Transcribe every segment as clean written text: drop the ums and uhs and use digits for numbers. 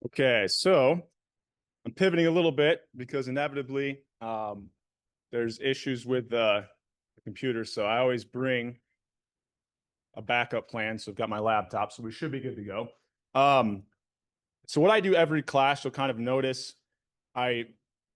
Okay, so I'm pivoting a little bit because inevitably there's issues with the computer. So I always bring a backup plan. So I've got my laptop, so we should be good to go. Um, so what I do every class, you'll kind of notice I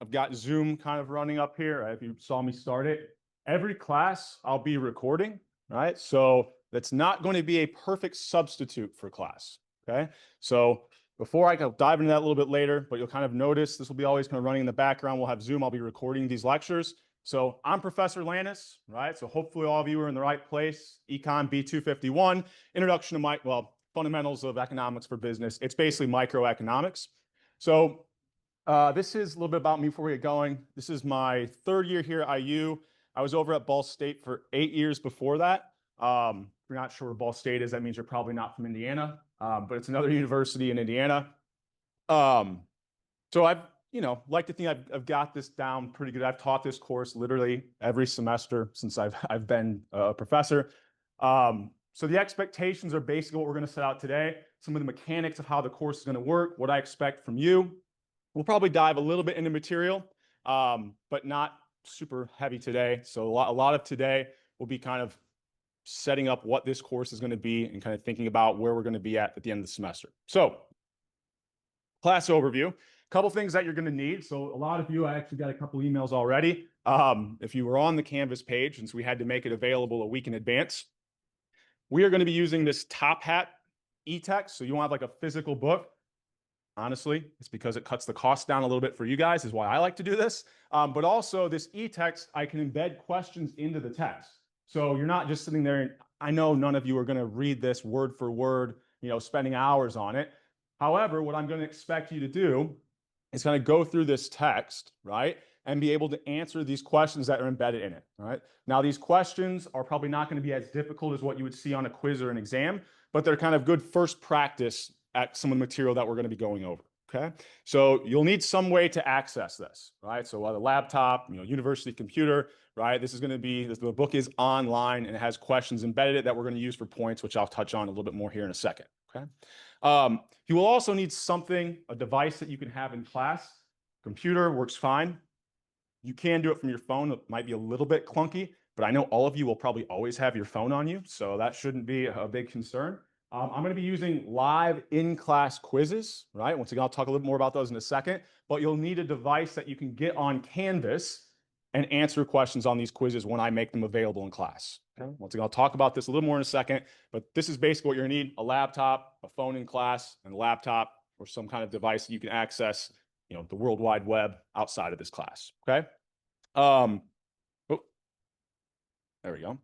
I've got Zoom kind of running up here. If you saw me start it, every class I'll be recording, right? So that's not going to be a perfect substitute for class. Okay. So before I can dive into that a little bit later, but you'll kind of notice this will be always kind of running in the background. We'll have Zoom. I'll be recording these lectures. So I'm Professor Lannis, right? So hopefully all of you are in the right place. Econ B251, introduction to fundamentals of economics for business. It's basically microeconomics. So this is a little bit about me before we get going. This is my third year here at IU. I was over at Ball State for 8 years before that. If you're not sure where Ball State is, that means you're probably not from Indiana, but it's another university in Indiana. Um, so like to think I've got this down pretty good. I've taught this course literally every semester since I've been a professor. So the expectations are basically what we're going to set out today. Some of the mechanics of how the course is going to work, what I expect from you. We'll probably dive a little bit into material, but not super heavy today. So a lot of today will be kind of setting up what this course is going to be and kind of thinking about where we're going to be at the end of the semester. So class overview, a couple things that you're going to need. So a lot of you, I actually got a couple emails already. If you were on the Canvas page, since we had to make it available a week in advance, we are going to be using this Top Hat e-text. So you won't have like a physical book. Honestly, it's because it cuts the cost down a little bit for you guys, is why I like to do this. But also this e-text, I can embed questions into the text. So you're not just sitting there. And I know none of you are going to read this word for word, spending hours on it. However, what I'm going to expect you to do is kind of go through this text, right? And be able to answer these questions that are embedded in it, right? Now, these questions are probably not going to be as difficult as what you would see on a quiz or an exam, but they're kind of good first practice at some of the material that we're going to be going over. Okay. So you'll need some way to access this, right? So a laptop, university computer, right? This is going to be, the book is online and it has questions embedded in it that we're going to use for points, which I'll touch on a little bit more here in a second. Okay. You will also need something, a device that you can have in class. Computer works fine. You can do it from your phone. It might be a little bit clunky, but I know all of you will probably always have your phone on you, so that shouldn't be a big concern. I'm going to be using live in-class quizzes, right? Once again, I'll talk a little more about those in a second, but you'll need a device that you can get on Canvas and answer questions on these quizzes when I make them available in class. Okay. Once again, I'll talk about this a little more in a second, but this is basically what you're going to need: a laptop, a phone in class, and a laptop or some kind of device that you can access, the World Wide Web outside of this class. Okay. Um, oh, there we go.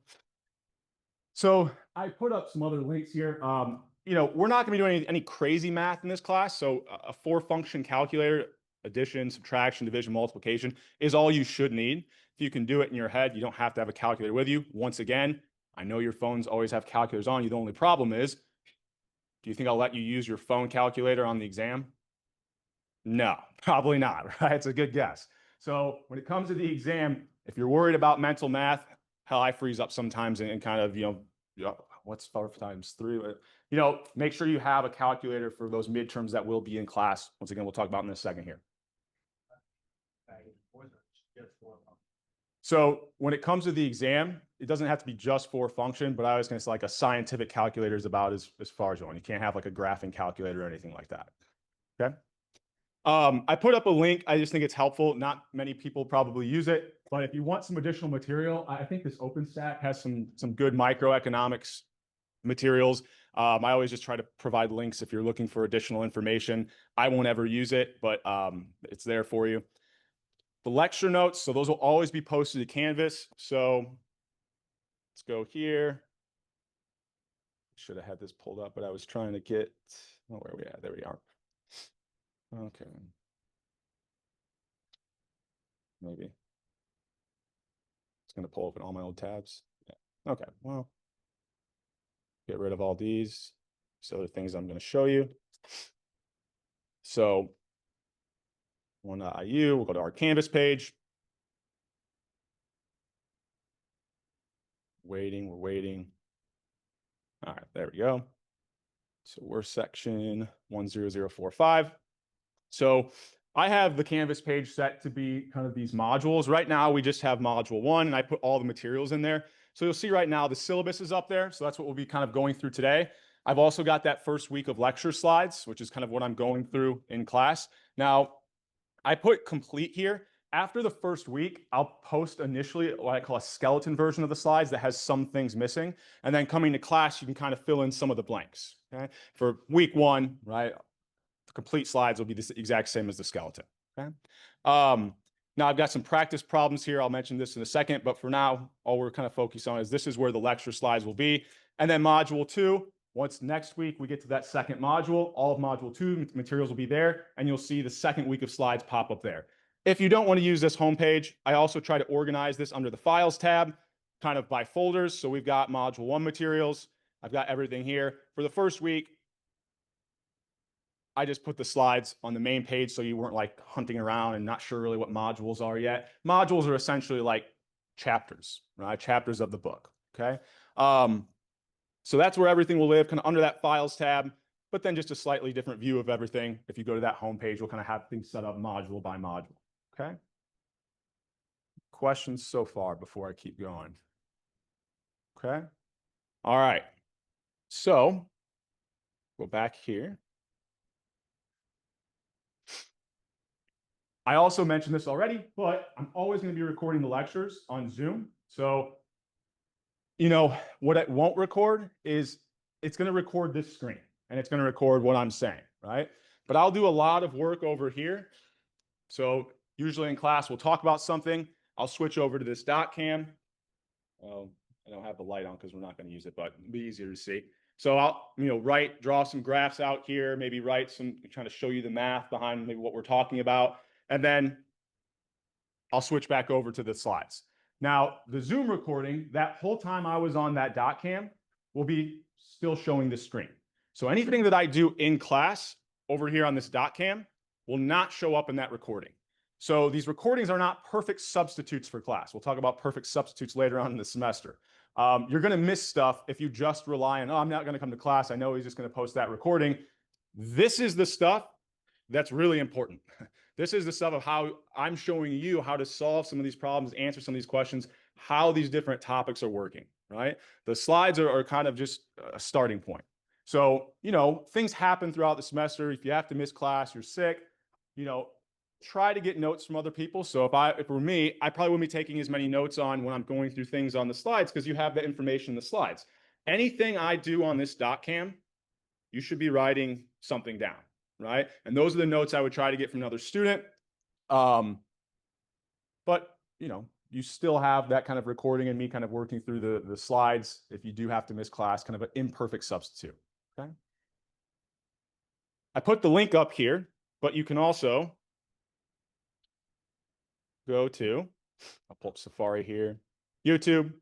So I put up some other links here. We're not going to be doing any crazy math in this class. So a four-function calculator, addition, subtraction, division, multiplication, is all you should need. If you can do it in your head, you don't have to have a calculator with you. Once again, I know your phones always have calculators on you. The only problem is, do you think I'll let you use your phone calculator on the exam? No, probably not, right? It's a good guess. So when it comes to the exam, if you're worried about mental math, hell, I freeze up sometimes and kind of, what's 4 times 3? Make sure you have a calculator for those midterms that will be in class. Once again, we'll talk about in a second here. So when it comes to the exam, it doesn't have to be just for function, but I was going to say like a scientific calculator is about as far as you want. You can't have like a graphing calculator or anything like that. Okay. I put up a link. I just think it's helpful. Not many people probably use it, but if you want some additional material, I think this OpenStack has some good microeconomics materials. I always just try to provide links if you're looking for additional information. I won't ever use it, but it's there for you. The lecture notes, so those will always be posted to Canvas. So let's go here. Should have had this pulled up, but I was trying to get, where are we at? There we are. Okay. Maybe it's going to pull open all my old tabs. Yeah. Okay. Well, get rid of all these. So the things I'm going to show you. So one.iu, we'll go to our Canvas page. Waiting, we're waiting. All right, there we go. So we're section 10045. So I have the Canvas page set to be kind of these modules. Right now, we just have module 1, and I put all the materials in there. So you'll see right now the syllabus is up there. So that's what we'll be kind of going through today. I've also got that first week of lecture slides, which is kind of what I'm going through in class. Now, I put complete here. After the first week, I'll post initially what I call a skeleton version of the slides that has some things missing. And then coming to class, you can kind of fill in some of the blanks. Okay? For week 1, right? The complete slides will be the exact same as the skeleton. Okay. Now I've got some practice problems here. I'll mention this in a second, but for now, all we're kind of focused on is this is where the lecture slides will be. And then module 2, once next week we get to that second module, all of module 2 materials will be there, and you'll see the second week of slides pop up there. If you don't want to use this homepage, I also try to organize this under the Files tab, kind of by folders. So we've got module 1 materials. I've got everything here. For the first week, I just put the slides on the main page so you weren't like hunting around and not sure really what modules are yet. Modules are essentially like chapters, right? Chapters of the book, okay? So that's where everything will live, kind of under that Files tab, but then just a slightly different view of everything. If you go to that homepage, we'll kind of have things set up module by module, okay? Questions so far before I keep going? Okay. All right. So go back here. I also mentioned this already, but I'm always going to be recording the lectures on Zoom. So, you know, what it won't record is it's going to record this screen and it's going to record what I'm saying, right? But I'll do a lot of work over here. So usually in class, we'll talk about something. I'll switch over to this dot cam. Well, I don't have the light on because we're not going to use it, but it'll be easier to see. So I'll, draw some graphs out here, maybe write some, trying to show you the math behind maybe what we're talking about. And then I'll switch back over to the slides. Now, the Zoom recording, that whole time I was on that dot cam, will be still showing the screen. So anything that I do in class over here on this dot cam will not show up in that recording. So these recordings are not perfect substitutes for class. We'll talk about perfect substitutes later on in the semester. You're going to miss stuff if you just rely on, oh, I'm not going to come to class. I know he's just going to post that recording. This is the stuff that's really important. This is the stuff of how I'm showing you how to solve some of these problems, answer some of these questions, how these different topics are working, right? The slides are kind of just a starting point. So, things happen throughout the semester. If you have to miss class, you're sick, try to get notes from other people. So if it were me, I probably wouldn't be taking as many notes on when I'm going through things on the slides because you have the information in the slides. Anything I do on this dot cam, you should be writing something down, right? And those are the notes I would try to get from another student. But, you still have that kind of recording and me kind of working through the slides if you do have to miss class, kind of an imperfect substitute, okay? I put the link up here, but you can also go to, I'll pull up Safari here, YouTube.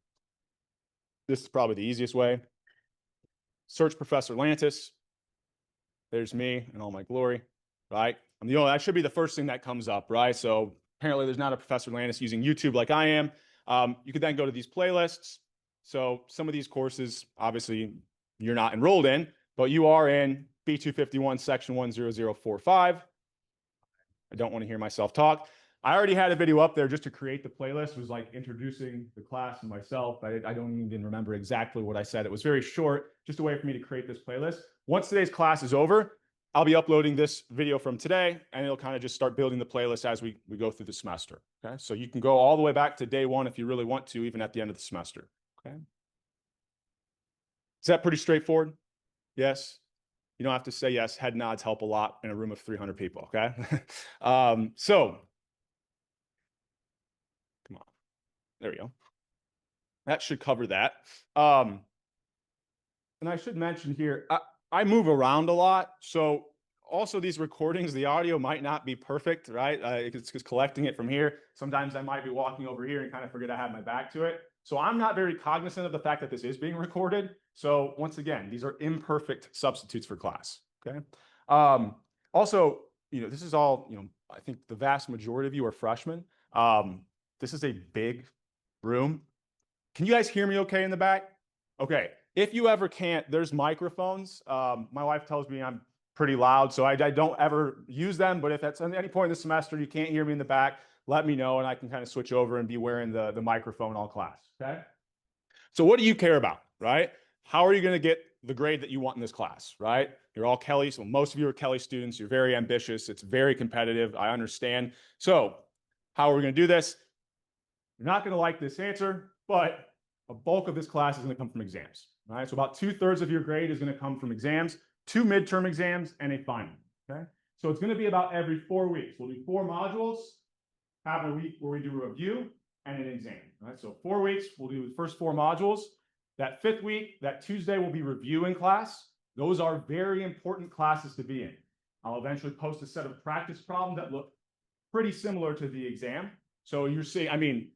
This is probably the easiest way. Search Professor Lantis. There's me in all my glory, right? That should be the first thing that comes up, right? So apparently there's not a Professor Lantis using YouTube like I am. You could then go to these playlists. So some of these courses, obviously, you're not enrolled in, but you are in B251 section 10045. I don't want to hear myself talk. I already had a video up there just to create the playlist. It was like introducing the class and myself. I don't even remember exactly what I said. It was very short, just a way for me to create this playlist. Once today's class is over, I'll be uploading this video from today, and it'll kind of just start building the playlist as we go through the semester. Okay, so you can go all the way back to day 1 if you really want to, even at the end of the semester. Okay, is that pretty straightforward? Yes. You don't have to say yes. Head nods help a lot in a room of 300 people. Okay, so. Come on. There we go. That should cover that. And I should mention here, I move around a lot. So also these recordings, the audio might not be perfect, right? It's just collecting it from here. Sometimes I might be walking over here and kind of forget I have my back to it. So I'm not very cognizant of the fact that this is being recorded. So once again, these are imperfect substitutes for class, okay? Also, this is all, I think the vast majority of you are freshmen. This is a big room. Can you guys hear me okay in the back? Okay. If you ever can't, there's microphones. My wife tells me I'm pretty loud. So I don't ever use them, but if at any point in the semester you can't hear me in the back, let me know and I can kind of switch over and be wearing the microphone all class, okay? So what do you care about, right? How are you going to get the grade that you want in this class, right? You're all Kelly, so most of you are Kelly students. You're very ambitious. It's very competitive. I understand. So how are we going to do this? You're not going to like this answer, but a bulk of this class is going to come from exams, right? So about 2/3 of your grade is going to come from exams, 2 midterm exams, and a final, okay? So it's going to be about every 4 weeks. We'll do 4 modules, have a week where we do a review and an exam, right? So 4 weeks, we'll do the first 4 modules. That 5th week, that Tuesday, will be reviewing class. Those are very important classes to be in. I'll eventually post a set of practice problems that look pretty similar to the exam. So you're seeing, I mean,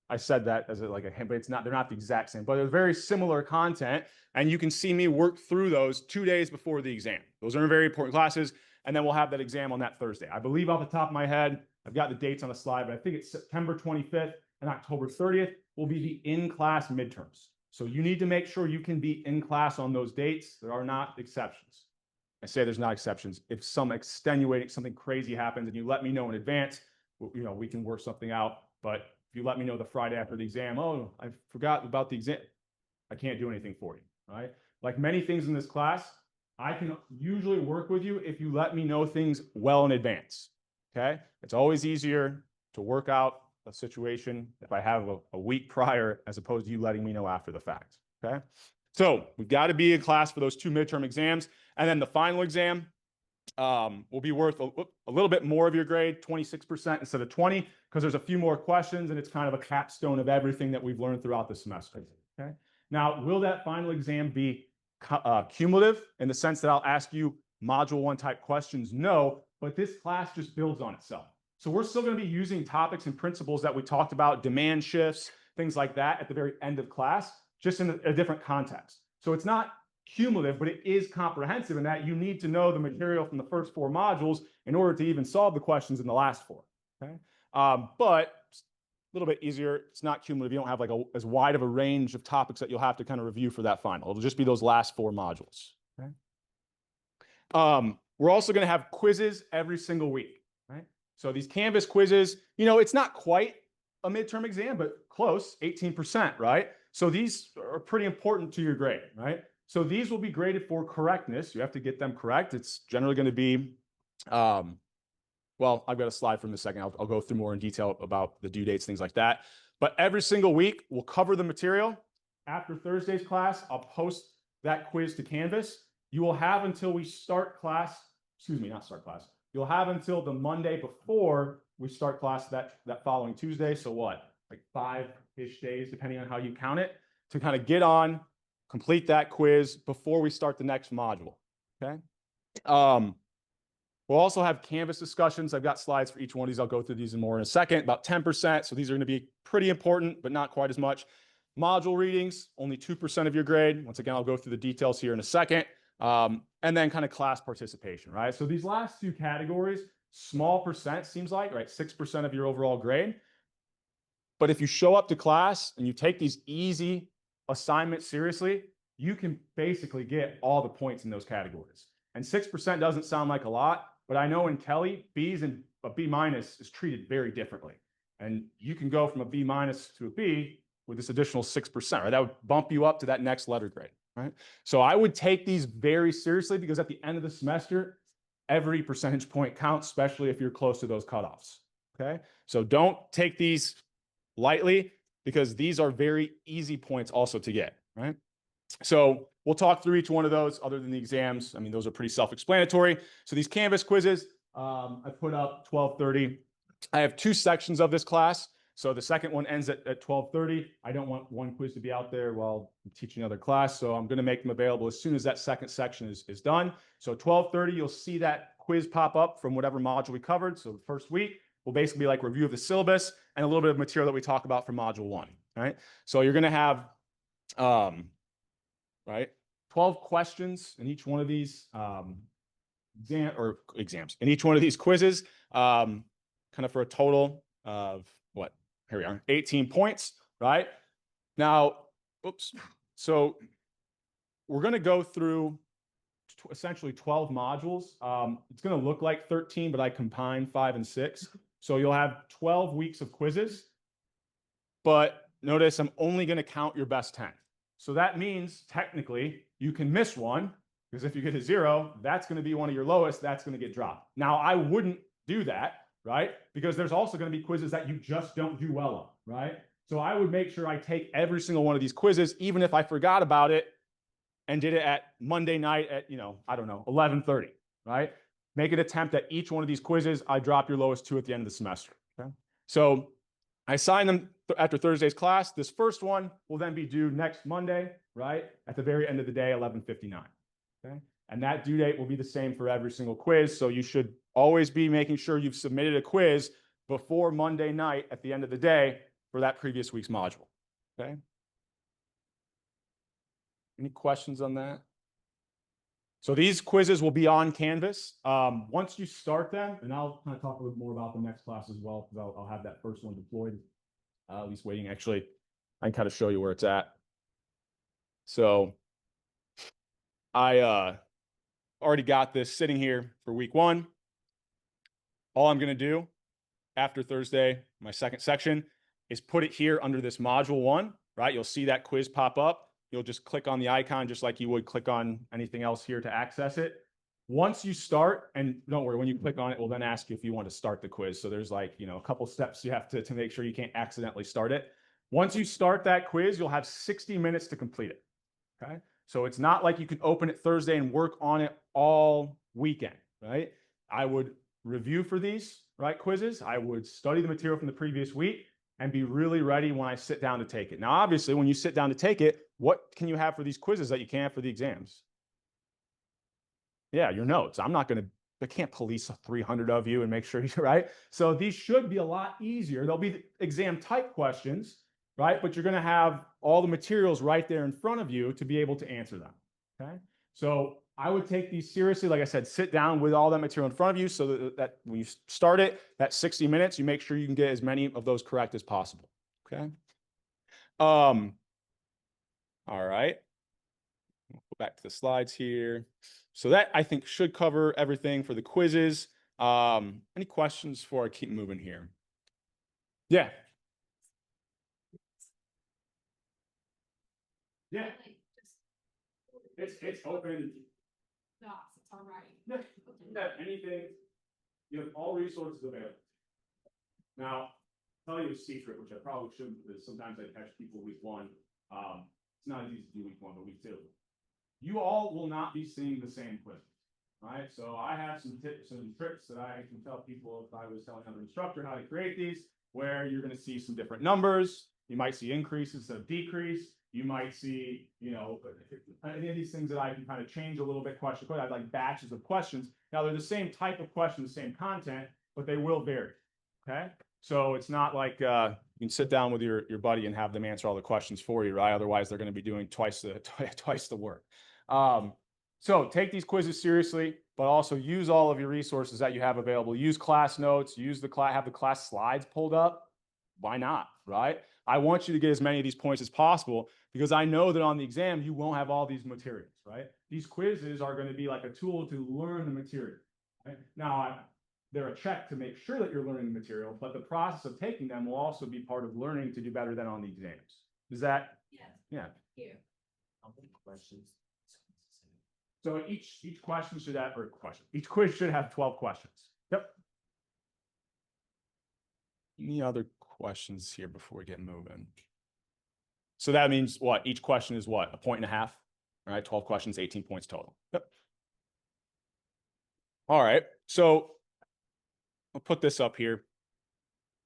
I said that as like a hint, but they're not the exact same, but they're very similar content. And you can see me work through those 2 days before the exam. Those are very important classes. And then we'll have that exam on that Thursday. I believe off the top of my head, I've got the dates on the slide, but I think it's September 25th and October 30th will be the in-class midterms. So you need to make sure you can be in class on those dates. There are not exceptions. I say there's not exceptions. If some extenuating, something crazy happens and you let me know in advance, we can work something out. But if you let me know the Friday after the exam, oh, I forgot about the exam, I can't do anything for you, right? Like many things in this class, I can usually work with you if you let me know things well in advance, okay? It's always easier to work out a situation if I have a week prior as opposed to you letting me know after the fact, okay? So we've got to be in class for those 2 midterm exams. And then the final exam will be worth a little bit more of your grade, 26% instead of 20, because there's a few more questions and it's kind of a capstone of everything that we've learned throughout the semester, okay? Now, will that final exam be cumulative in the sense that I'll ask you module 1 type questions? No, but this class just builds on itself. So we're still going to be using topics and principles that we talked about, demand shifts, things like that at the very end of class, just in a different context. So it's not cumulative, but it is comprehensive in that you need to know the material from the first 4 modules in order to even solve the questions in the last 4, okay? But a little bit easier. It's not cumulative. You don't have like as wide of a range of topics that you'll have to kind of review for that final. It'll just be those last 4 modules, okay? We're also going to have quizzes every single week, right? So these Canvas quizzes, it's not quite a midterm exam, but close, 18%, right? So these are pretty important to your grade, right? So these will be graded for correctness. You have to get them correct. It's generally going to be, well, I've got a slide from a second. I'll go through more in detail about the due dates, things like that. But every single week, we'll cover the material. After Thursday's class, I'll post that quiz to Canvas. You will have until we start class, not start class. You'll have until the Monday before we start class that following Tuesday. So what, like 5-ish days, depending on how you count it, to kind of get on, complete that quiz before we start the next module, okay? We'll also have Canvas discussions. I've got slides for each one of these. I'll go through these more in a second, about 10%. So these are going to be pretty important, but not quite as much. Module readings, only 2% of your grade. Once again, I'll go through the details here in a second. And then kind of class participation, right? So these last 2 categories, small percent seems like, right? 6% of your overall grade. But if you show up to class and you take these easy assignments seriously, you can basically get all the points in those categories. And 6% doesn't sound like a lot, but I know in Kelly, B's and a B- is treated very differently. And you can go from a B- to a B with this additional 6%, right? That would bump you up to that next letter grade, right? So I would take these very seriously because at the end of the semester, every percentage point counts, especially if you're close to those cutoffs, okay? So don't take these lightly because these are very easy points also to get, right? So we'll talk through each one of those other than the exams. I mean, those are pretty self-explanatory. So these Canvas quizzes, I put up 12:30. I have 2 sections of this class. So the second one ends at 12:30. I don't want one quiz to be out there while I'm teaching another class. So I'm going to make them available as soon as that second section is done. So 12:30, you'll see that quiz pop up from whatever module we covered. So the first week will basically be like review of the syllabus and a little bit of material that we talk about for module 1, right? So you're going to have, right, 12 questions in each one of these exams, in each one of these quizzes, kind of for a total of what? Here we are, 18 points, right? Now, oops. So we're going to go through essentially 12 modules. It's going to look like 13, but I combine 5 and 6. So you'll have 12 weeks of quizzes. But notice I'm only going to count your best 10. So that means technically you can miss one, because if you get a 0, that's going to be one of your lowest. That's going to get dropped. Now, I wouldn't do that, right? Because there's also going to be quizzes that you just don't do well on, right? So I would make sure I take every single one of these quizzes, even if I forgot about it and did it at Monday night at, I don't know, 11:30, right? Make an attempt at each one of these quizzes. I drop your lowest 2 at the end of the semester, okay? So I assign them after Thursday's class. This first one will then be due next Monday, right? At the very end of the day, 11:59, okay? And that due date will be the same for every single quiz. So you should always be making sure you've submitted a quiz before Monday night at the end of the day for that previous week's module, okay? Any questions on that? So these quizzes will be on Canvas. Once you start them, and I'll kind of talk a little more about the next class as well, because I'll have that first one deployed, at least waiting. Actually, I can kind of show you where it's at. So I already got this sitting here for week 1. All I'm going to do after Thursday, my second section, is put it here under this module 1, right? You'll see that quiz pop up. You'll just click on the icon just like you would click on anything else here to access it. Once you start, and don't worry, when you click on it, we'll then ask you if you want to start the quiz. So there's like, a couple steps you have to make sure you can't accidentally start it. Once you start that quiz, you'll have 60 minutes to complete it, okay? So it's not like you can open it Thursday and work on it all weekend, right? I would review for these, right, quizzes. I would study the material from the previous week and be really ready when I sit down to take it. Now, obviously, when you sit down to take it, what can you have for these quizzes that you can't have for the exams? Yeah, your notes. I can't police 300 of you and make sure you're right. So these should be a lot easier. They'll be exam type questions, right? But you're going to have all the materials right there in front of you to be able to answer them, okay? So I would take these seriously. Like I said, sit down with all that material in front of you so that when you start it, that 60 minutes, you make sure you can get as many of those correct as possible, okay? All right. We'll go back to the slides here. So that, I think, should cover everything for the quizzes. Any questions before I keep moving here? Yeah. Yeah. It's open. It's all right. Yeah, anything. You have all resources available. Now, I'll tell you a secret, which I probably shouldn't, because sometimes I catch people week 1. It's not as easy to do week 1, but week 2. You all will not be seeing the same quiz, right? So I have some tips and tricks that I can tell people if I was telling another instructor how to create these, where you're going to see some different numbers. You might see increase instead of decrease. You might see, any of these things that I can kind of change a little bit question. I have like batches of questions. Now they're the same type of question, the same content, but they will vary, okay? So it's not like you can sit down with your buddy and have them answer all the questions for you, right? Otherwise, they're going to be doing twice the work. So take these quizzes seriously, but also use all of your resources that you have available. Use class notes, have the class slides pulled up. Why not, right? I want you to get as many of these points as possible because I know that on the exam, you won't have all these materials, right? These quizzes are going to be like a tool to learn the material, right? Now, they're a check to make sure that you're learning the material, but the process of taking them will also be part of learning to do better than on the exams. Is that? Yes. Yeah. Thank you. Questions. So each question should have, each quiz should have 12 questions. Yep. Any other questions here before we get moving? So that means what? Each question is what? 1.5 points, all right? 12 questions, 18 points total. Yep. All right. So I'll put this up here.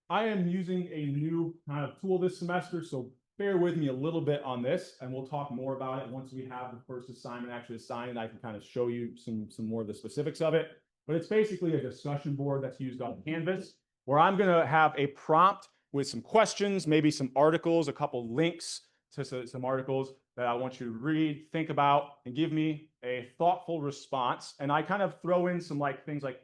I am using a new kind of tool this semester, so bear with me a little bit on this, and we'll talk more about it once we have the first assignment actually assigned, and I can kind of show you some more of the specifics of it. But it's basically a discussion board that's used on Canvas, where I'm going to have a prompt with some questions, maybe some articles, a couple links to some articles that I want you to read, think about, and give me a thoughtful response. And I kind of throw in some things like,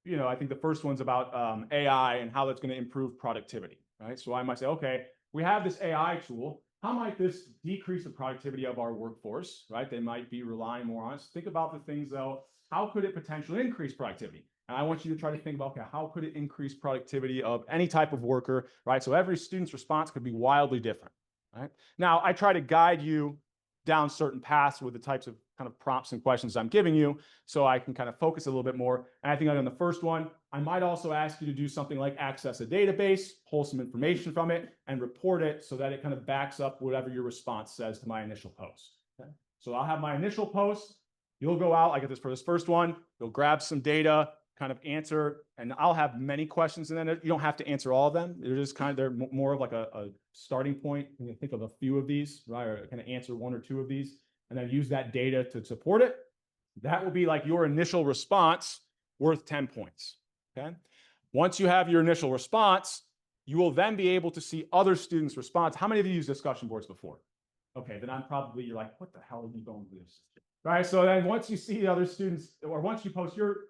I think the first one's about AI and how that's going to improve productivity, right? So I might say, okay, we have this AI tool. how might this decrease the productivity of our workforce, right? They might be relying more on us. Think about the things though, how could it potentially increase productivity? And I want you to try to think about, okay, how could it increase productivity of any type of worker, right? So every student's response could be wildly different, right? Now, I try to guide you down certain paths with the types of kind of prompts and questions I'm giving you, so I can kind of focus a little bit more. And I think on the first one, I might also ask you to do something like access a database, pull some information from it, and report it so that it kind of backs up whatever your response says to my initial post. Okay? So I'll have my initial post. You'll go out, I get this for this first one, you'll grab some data, kind of answer, and I'll have many questions, and then you don't have to answer all of them. They're just kind of, they're more of like a starting point. You can think of a few of these, right? Or kind of answer one or two of these, and then use that data to support it. That will be like your initial response worth 10 points, okay? Once you have your initial response, you will then be able to see other students' response. How many of you used discussion boards before? Okay, then you're like, what the hell are you going with this? Right, so then once you see the other students, or once you post your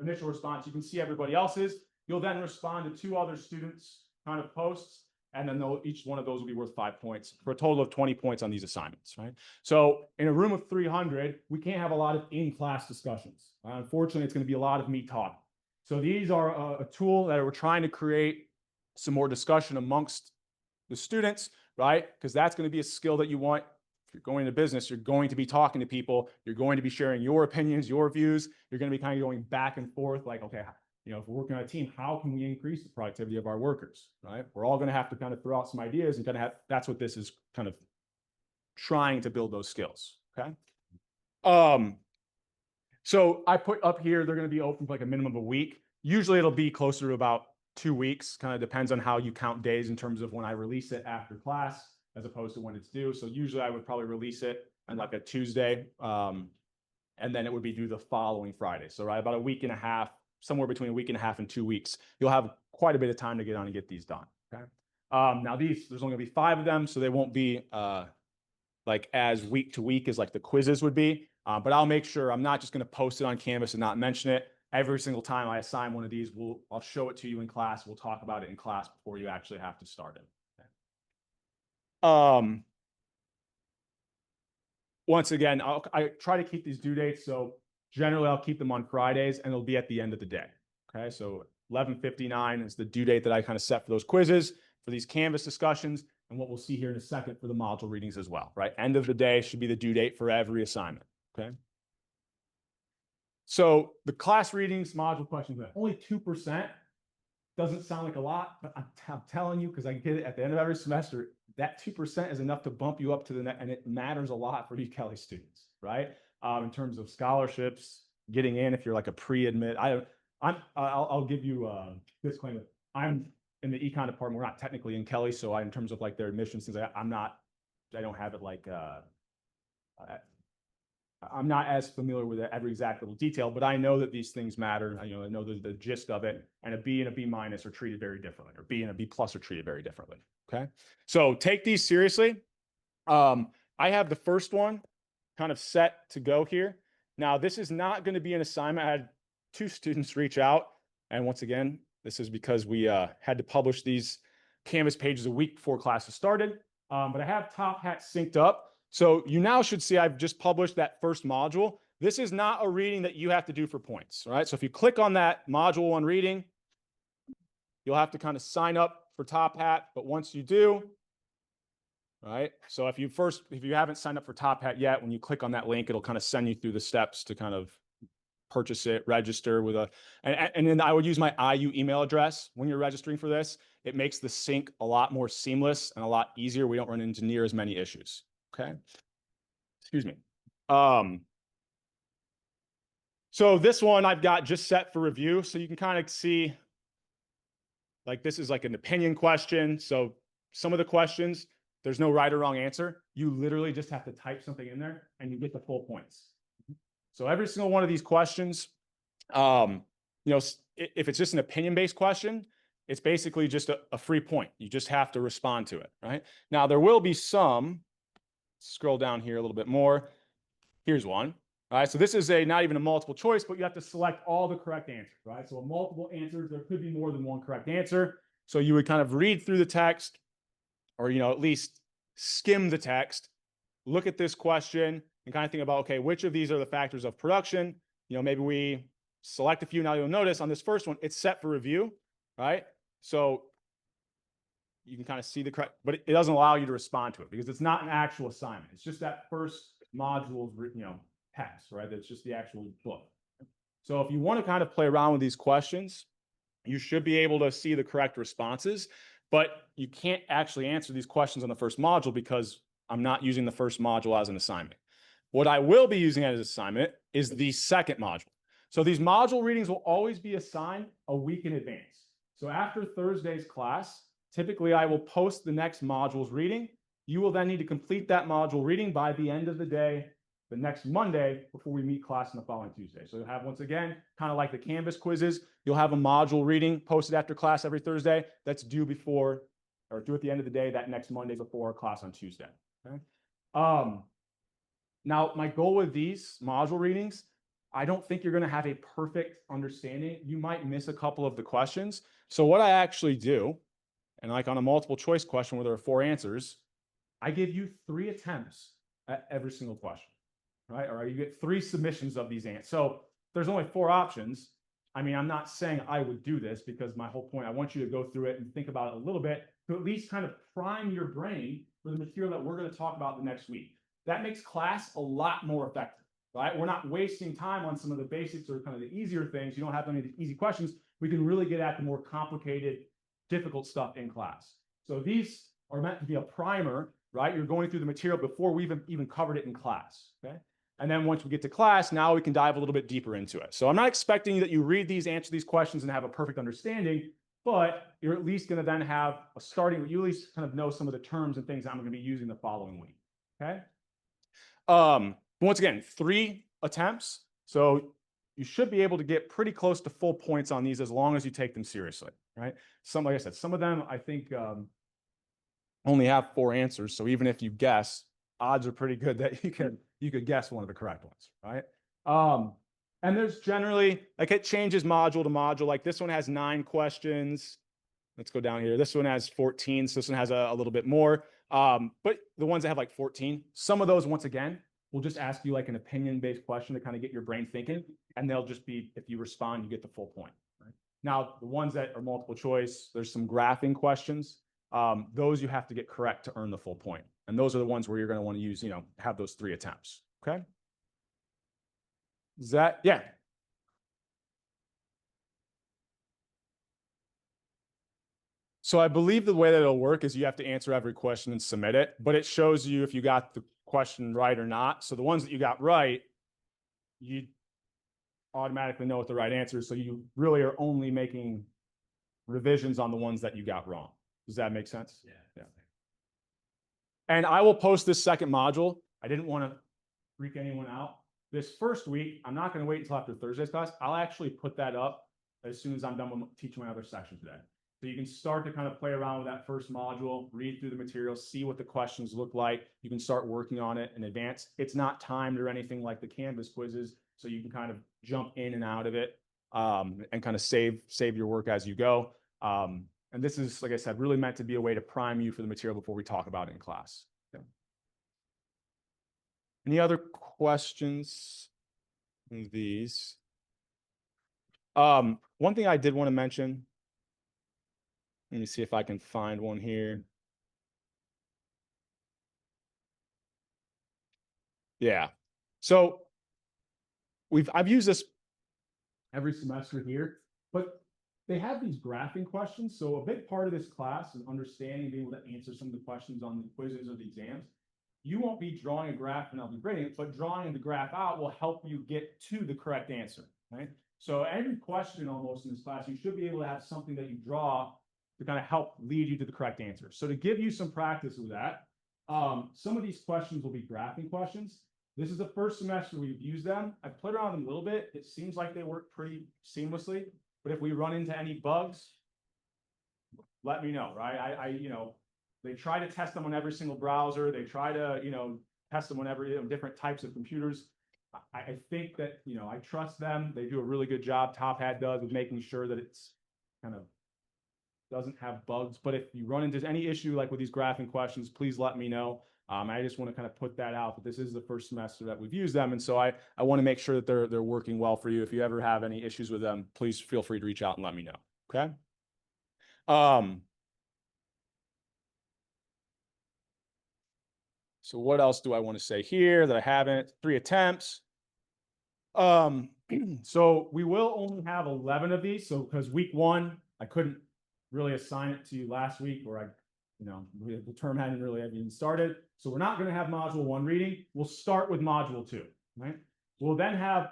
initial response, you can see everybody else's. You'll then respond to two other students' kind of posts, and then each one of those will be worth 5 points for a total of 20 points on these assignments, right? So in a room of 300, we can't have a lot of in-class discussions. Unfortunately, it's going to be a lot of me talking. So these are a tool that we're trying to create some more discussion amongst the students, right? Because that's going to be a skill that you want. If you're going into business, you're going to be talking to people. You're going to be sharing your opinions, your views. You're going to be kind of going back and forth like, okay, you know, if we're working on a team, how can we increase the productivity of our workers, right? We're all going to have to kind of throw out some ideas and kind of have, that's what this is kind of trying to build those skills, okay? So I put up here, they're going to be open for like a minimum of a week. Usually it'll be closer to about 2 weeks, kind of depends on how you count days in terms of when I release it after class, as opposed to when it's due. So usually I would probably release it on like a Tuesday, and then it would be due the following Friday. So right about a week and a half, somewhere between a week and a half and 2 weeks, you'll have quite a bit of time to get on and get these done. Okay. Now there's only gonna be 5 of them, so they won't be like as week to week as like the quizzes would be. But I'll make sure I'm not just gonna post it on Canvas and not mention it. Every single time I assign one of these, I'll show it to you in class. We'll talk about it in class before you actually have to start it. Once again, I try to keep these due dates. So generally I'll keep them on Fridays and it'll be at the end of the day. Okay. So 11:59 is the due date that I kind of set for those quizzes, for these Canvas discussions, and what we'll see here in a second for the module readings as well, right? End of the day should be the due date for every assignment. Okay. So the class readings, module questions, only 2%. Doesn't sound like a lot, but I'm telling you, because I get it at the end of every semester, that 2% is enough to bump you up to the net, and it matters a lot for you Kelly students, right? In terms of scholarships, getting in if you're like a pre-admit. I'll give you a disclaimer. I'm in the econ department. We're not technically in Kelly, so in terms of like their admissions things, I don't have it like I'm not as familiar with every exact little detail, but I know that these things matter. I know the gist of it, and a B and a B minus are treated very differently, or B and a B plus are treated very differently. Okay. So take these seriously. I have the first one kind of set to go here. Now, this is not going to be an assignment. I had 2 students reach out. And once again, this is because we had to publish these Canvas pages a week before classes started. But I have Top Hat synced up. So you now should see I've just published that first module. This is not a reading that you have to do for points, all right? So if you click on that module 1 reading, you'll have to kind of sign up for Top Hat. But once you do, all right, so if you haven't signed up for Top Hat yet, when you click on that link, it'll kind of send you through the steps to kind of purchase it, register with and then I would use my IU email address when you're registering for this. It makes the sync a lot more seamless and a lot easier. We don't run into near as many issues. Okay. Excuse me. So this one I've got just set for review. So you can kind of see, like, this is like an opinion question. So some of the questions, there's no right or wrong answer. You literally just have to type something in there and you get the full points. So every single one of these questions, if it's just an opinion-based question, it's basically just a free point. You just have to respond to it, right? Now, there will be some. Scroll down here a little bit more. Here's one. All right, so this is not even a multiple choice, but you have to select all the correct answers, right? So multiple answers, there could be more than one correct answer. So you would kind of read through the text, or at least skim the text, look at this question and kind of think about, okay, which of these are the factors of production? Maybe we select a few. Now you'll notice on this first one, it's set for review, right? So you can kind of see the correct, but it doesn't allow you to respond to it because it's not an actual assignment. It's just that first module's, text, right? It's just the actual book. So if you want to kind of play around with these questions, you should be able to see the correct responses, but you can't actually answer these questions on the first module because I'm not using the first module as an assignment. What I will be using as an assignment is the second module. So these module readings will always be assigned a week in advance. So after Thursday's class, typically I will post the next module's reading. You will then need to complete that module reading by the end of the day, the next Monday, before we meet class on the following Tuesday. So you'll have, once again, kind of like the Canvas quizzes, you'll have a module reading posted after class every Thursday that's due before, or due at the end of the day, that next Monday before class on Tuesday. Okay. Now, my goal with these module readings, I don't think you're going to have a perfect understanding. You might miss a couple of the questions. So what I actually do, and like on a multiple choice question where there are 4 answers, I give you 3 attempts at every single question, right? Or you get 3 submissions of these answers. So there's only 4 options. I mean, I'm not saying I would do this because my whole point, I want you to go through it and think about it a little bit to at least kind of prime your brain for the material that we're going to talk about the next week. That makes class a lot more effective, right? We're not wasting time on some of the basics or kind of the easier things. You don't have any of the easy questions. We can really get at the more complicated, difficult stuff in class. So these are meant to be a primer, right? You're going through the material before we've even covered it in class, okay? And then once we get to class, now we can dive a little bit deeper into it. So I'm not expecting that you read these, answer these questions, and have a perfect understanding, but you're at least going to then have a starting, you at least kind of know some of the terms and things I'm going to be using the following week, okay? Once again, 3 attempts. So you should be able to get pretty close to full points on these as long as you take them seriously, right? Like I said, some of them, I think, only have 4 answers. So even if you guess, odds are pretty good that you could guess one of the correct ones, right? And there's generally, like, it changes module to module. Like this one has 9 questions. Let's go down here. This one has 14. So this one has a little bit more. But the ones that have like 14, some of those, once again, will just ask you like an opinion-based question to kind of get your brain thinking. And they'll just be, if you respond, you get the full point. Right? Now, the ones that are multiple choice, there's some graphing questions. Those you have to get correct to earn the full point. And those are the ones where you're going to want to use, have those 3 attempts. Okay. Is that, yeah. So I believe the way that it'll work is you have to answer every question and submit it, but it shows you if you got the question right or not. So the ones that you got right, you automatically know what the right answer is. So you really are only making revisions on the ones that you got wrong. Does that make sense? Yeah. And I will post this second module. I didn't want to freak anyone out. This first week, I'm not going to wait until after Thursday's class. I'll actually put that up as soon as I'm done with teaching my other section today. So you can start to kind of play around with that first module, read through the material, see what the questions look like. You can start working on it in advance. It's not timed or anything like the Canvas quizzes, so you can kind of jump in and out of it and kind of save your work as you go. And this is, like I said, really meant to be a way to prime you for the material before we talk about it in class. Okay. Any other questions in these? One thing I did want to mention, let me see if I can find one here. Yeah. So I've used this every semester here, but they have these graphing questions. So a big part of this class is understanding, being able to answer some of the questions on the quizzes or the exams. You won't be drawing a graph and I'll be grading it, but drawing the graph out will help you get to the correct answer, right? So every question almost in this class, you should be able to have something that you draw to kind of help lead you to the correct answer. So to give you some practice with that, some of these questions will be graphing questions. This is the first semester we've used them. I've played around with them a little bit. It seems like they work pretty seamlessly, but if we run into any bugs, let me know, right? They try to test them on every single browser. They try to, test them on every different types of computers. I think that, I trust them. They do a really good job. Top Hat does with making sure that it's kind of doesn't have bugs, but if you run into any issue like with these graphing questions, please let me know. I just want to kind of put that out, but this is the first semester that we've used them. And so I want to make sure that they're working well for you. If you ever have any issues with them, please feel free to reach out and let me know. Okay. So what else do I want to say here that I haven't? 3 attempts. So we will only have 11 of these. So because week 1, I couldn't really assign it to you last week, or the term hadn't really even started. So we're not going to have module 1 reading. We'll start with module 2, right? We'll then have,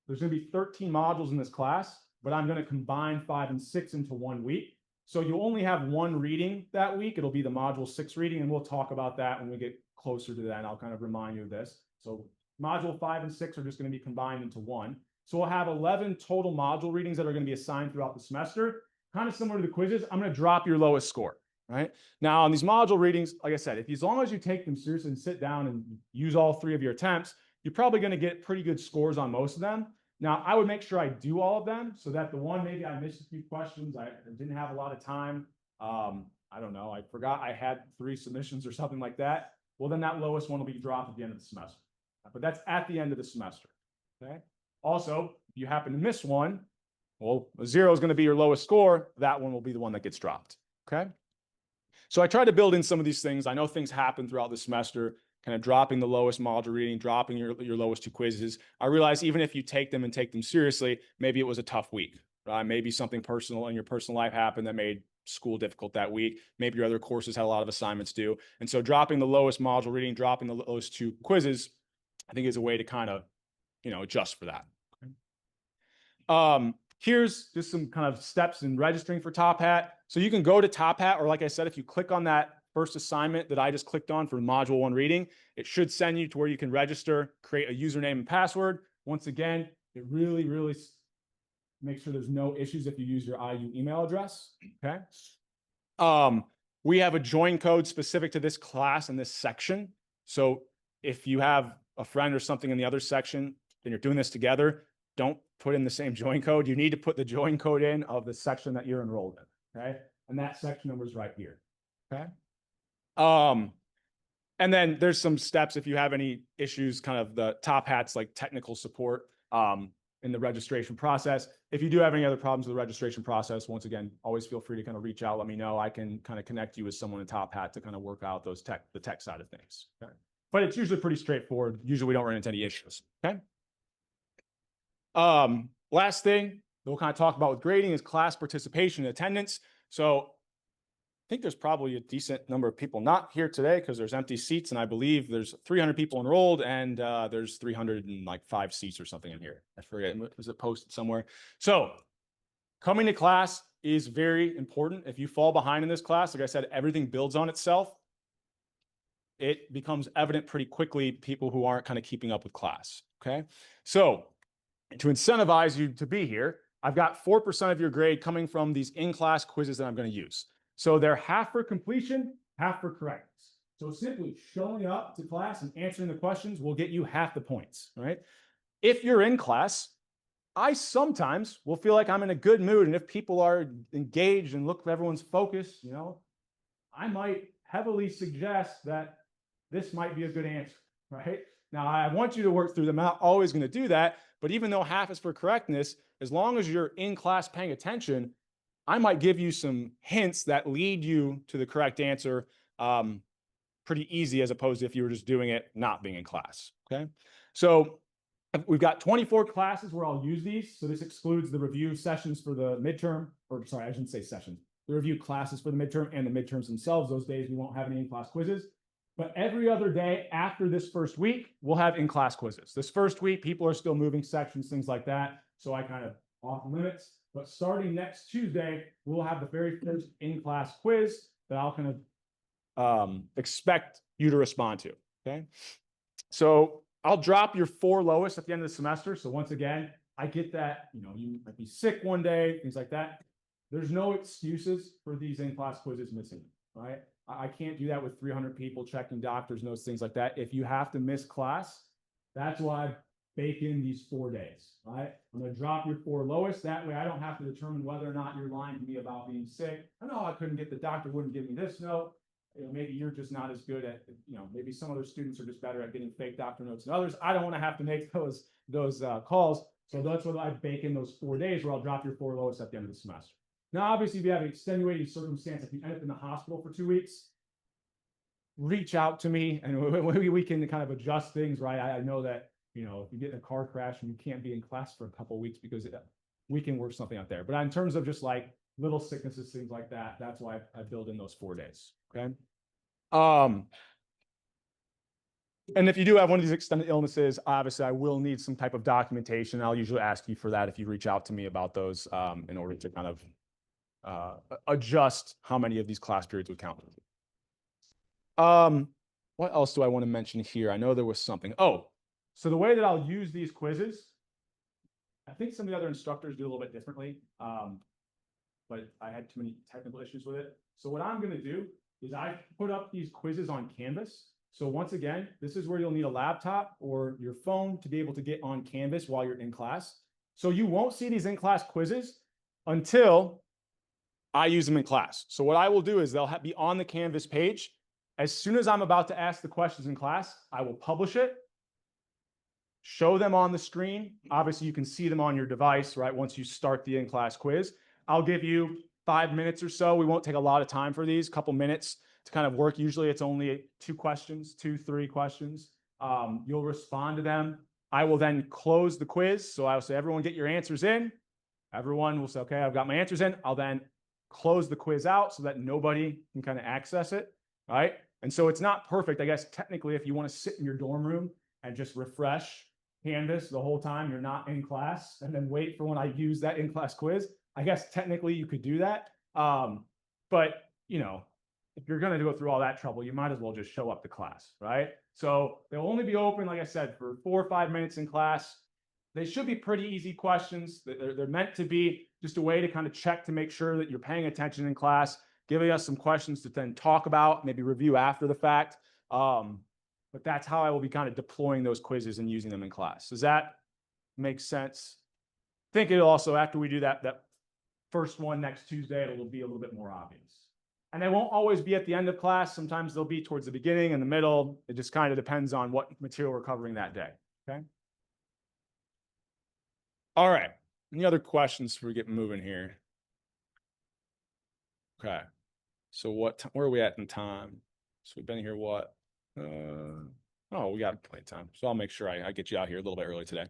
there's going to be 13 modules in this class, but I'm going to combine 5 and 6 into 1 week. So you'll only have 1 reading that week. It'll be the module 6 reading, and we'll talk about that when we get closer to that. And I'll kind of remind you of this. So module 5 and 6 are just going to be combined into 1. So we'll have 11 total module readings that are going to be assigned throughout the semester. Kind of similar to the quizzes, I'm going to drop your lowest score, right? Now on these module readings, like I said, as long as you take them seriously and sit down and use all 3 of your attempts, you're probably going to get pretty good scores on most of them. Now, I would make sure I do all of them so that the one maybe I missed a few questions, I didn't have a lot of time. I don't know, I forgot I had 3 submissions or something like that. Well, then that lowest one will be dropped at the end of the semester. But that's at the end of the semester, okay? Also, if you happen to miss one, well, a 0 is going to be your lowest score. That one will be the one that gets dropped, okay? So I try to build in some of these things. I know things happen throughout the semester, kind of dropping the lowest module reading, dropping your lowest 2 quizzes. I realize even if you take them seriously, maybe it was a tough week, right? Maybe something personal in your personal life happened that made school difficult that week. Maybe your other courses had a lot of assignments due. And so dropping the lowest module reading, dropping the lowest 2 quizzes, I think is a way to kind of, adjust for that. Okay. Here's just some kind of steps in registering for Top Hat. So you can go to Top Hat, or like I said, if you click on that first assignment that I just clicked on for module 1 reading, it should send you to where you can register, create a username and password. Once again, it really, really makes sure there's no issues if you use your IU email address, okay? We have a join code specific to this class in this section. So if you have a friend or something in the other section, and you're doing this together, don't put in the same join code. You need to put the join code in of the section that you're enrolled in, okay? And that section number is right here, okay? And then there's some steps if you have any issues, kind of the Top Hat's like technical support in the registration process. If you do have any other problems with the registration process, once again, always feel free to kind of reach out, let me know. I can kind of connect you with someone in Top Hat to kind of work out the tech side of things, okay? But it's usually pretty straightforward. Usually we don't run into any issues, okay? Last thing we'll kind of talk about with grading is class participation and attendance. So I think there's probably a decent number of people not here today because there's empty seats, and I believe there's 300 people enrolled, and there's 305 seats or something in here. I forget, was it posted somewhere? So coming to class is very important. If you fall behind in this class, like I said, everything builds on itself. It becomes evident pretty quickly, people who aren't kind of keeping up with class, okay? So to incentivize you to be here, I've got 4% of your grade coming from these in-class quizzes that I'm going to use. So they're half for completion, half for correctness. So simply showing up to class and answering the questions will get you half the points, right? If you're in class, I sometimes will feel like I'm in a good mood, and if people are engaged and look, everyone's focused, I might heavily suggest that this might be a good answer, right? Now, I want you to work through them. I'm not always going to do that, but even though half is for correctness, as long as you're in class paying attention, I might give you some hints that lead you to the correct answer pretty easy, as opposed to if you were just doing it not being in class, okay? So we've got 24 classes where I'll use these. So this excludes the review sessions for the midterm, or sorry, I shouldn't say sessions, the review classes for the midterm and the midterms themselves. Those days we won't have any in-class quizzes. But every other day after this first week, we'll have in-class quizzes. This first week, people are still moving sections, things like that. So I kind of off limits. But starting next Tuesday, we'll have the very first in-class quiz that I'll kind of expect you to respond to, okay? So I'll drop your 4 lowest at the end of the semester. So once again, I get that, you might be sick one day, things like that. There's no excuses for these in-class quizzes missing, right? I can't do that with 300 people checking doctors' notes, things like that. If you have to miss class, that's why I bake in these 4 days, right? I'm gonna drop your 4 lowest. That way I don't have to determine whether or not you're lying to me about being sick. I know I couldn't get the doctor wouldn't give me this note. Maybe you're just not as good at, maybe some other students are just better at getting fake doctor notes than others. I don't want to have to make those calls. So that's what I bake in those 4 days where I'll drop your 4 lowest at the end of the semester. Now, obviously, if you have an extenuating circumstance, if you end up in the hospital for 2 weeks, reach out to me and we can kind of adjust things, right? I know that, if you get in a car crash and you can't be in class for a couple of weeks because we can work something out there. But in terms of just like little sicknesses, things like that, that's why I build in those 4 days. Okay. And if you do have one of these extended illnesses, obviously I will need some type of documentation. I'll usually ask you for that if you reach out to me about those in order to kind of adjust how many of these class periods would count. What else do I want to mention here? I know there was something. Oh, so the way that I'll use these quizzes, I think some of the other instructors do a little bit differently, but I had too many technical issues with it. So what I'm going to do is I put up these quizzes on Canvas. So once again, this is where you'll need a laptop or your phone to be able to get on Canvas while you're in class. So you won't see these in-class quizzes until I use them in class. So what I will do is they'll be on the Canvas page. As soon as I'm about to ask the questions in class, I will publish it, show them on the screen. Obviously, you can see them on your device, right? Once you start the in-class quiz, I'll give you 5 minutes or so. We won't take a lot of time for these, couple minutes to kind of work. Usually it's only 2 questions, 2-3 questions. You'll respond to them. I will then close the quiz. So I will say, everyone get your answers in. Everyone will say, okay, I've got my answers in. I'll then close the quiz out so that nobody can kind of access it, right? And so it's not perfect. I guess technically, if you want to sit in your dorm room and just refresh Canvas the whole time you're not in class and then wait for when I use that in-class quiz, I guess technically you could do that. But, if you're going to go through all that trouble, you might as well just show up to class, right? So they'll only be open, like I said, for 4 or 5 minutes in class. They should be pretty easy questions. They're meant to be just a way to kind of check to make sure that you're paying attention in class, giving us some questions to then talk about, maybe review after the fact. But that's how I will be kind of deploying those quizzes and using them in class. Does that make sense? I think it'll also, after we do that first one next Tuesday, it'll be a little bit more obvious. And they won't always be at the end of class. Sometimes they'll be towards the beginning and the middle. It just kind of depends on what material we're covering that day. Okay. All right. Any other questions before we get moving here? Okay. So where are we at in time? So we've been here what? Oh, we got plenty of time. So I'll make sure I get you out here a little bit early today.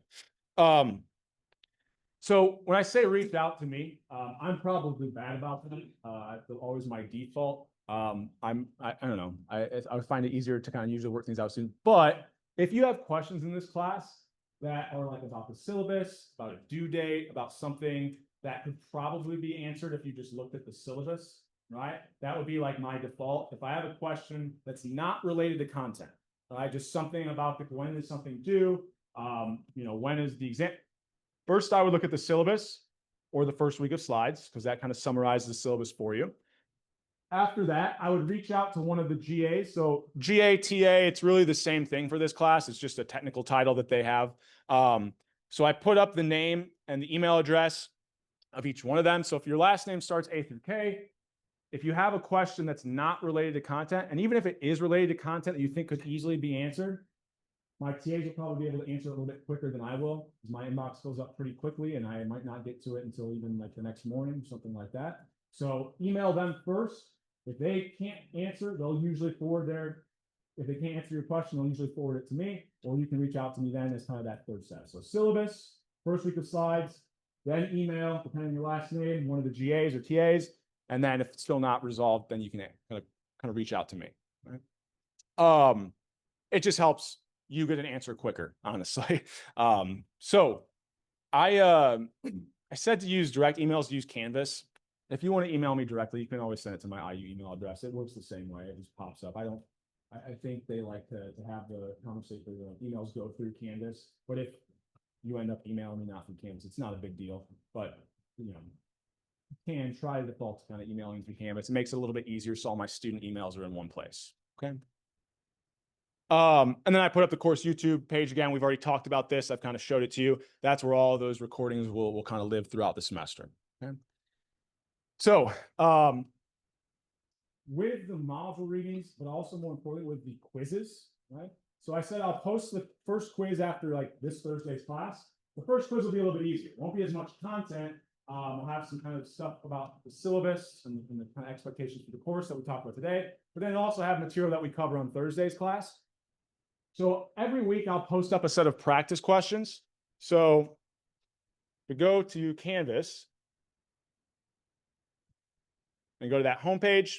So when I say reach out to me, I'm probably bad about that. That's always my default. I don't know. I find it easier to kind of usually work things out soon. But if you have questions in this class that are like about the syllabus, about a due date, about something that could probably be answered if you just looked at the syllabus, right? That would be like my default. If I have a question that's not related to content, right? Just something about when is something due? When is the exam? First, I would look at the syllabus or the first week of slides, because that kind of summarizes the syllabus for you. After that, I would reach out to one of the GAs. So GA, TA, it's really the same thing for this class. It's just a technical title that they have. So I put up the name and the email address of each one of them. So if your last name starts A through K, if you have a question that's not related to content, and even if it is related to content that you think could easily be answered, my TAs will probably be able to answer it a little bit quicker than I will, because my inbox fills up pretty quickly and I might not get to it until even like the next morning, something like that. So email them first. If they can't answer, they'll usually if they can't answer your question, they'll usually forward it to me, or you can reach out to me then as kind of that third step. So syllabus, first week of slides, then email, depending on your last name, one of the GAs or TAs. And then if it's still not resolved, then you can kind of reach out to me. Right? It just helps you get an answer quicker, honestly. So I said to use direct emails, to use Canvas. If you want to email me directly, you can always send it to my IU email address. It works the same way. It just pops up. I think they like to have the conversation, the emails go through Canvas. But if you end up emailing me not through Canvas, it's not a big deal. But you can try to default to kind of emailing through Canvas. It makes it a little bit easier, so all my student emails are in one place. Okay. And then I put up the course YouTube page again. We've already talked about this. I've kind of showed it to you. That's where all of those recordings will kind of live throughout the semester. Okay. So, with the module readings, but also more importantly with the quizzes, right? So I said I'll post the first quiz after like this Thursday's class. The first quiz will be a little bit easier. It won't be as much content. We'll have some kind of stuff about the syllabus and the kind of expectations for the course that we talked about today. But then also have material that we cover on Thursday's class. So every week I'll post up a set of practice questions. So to go to Canvas and go to that homepage,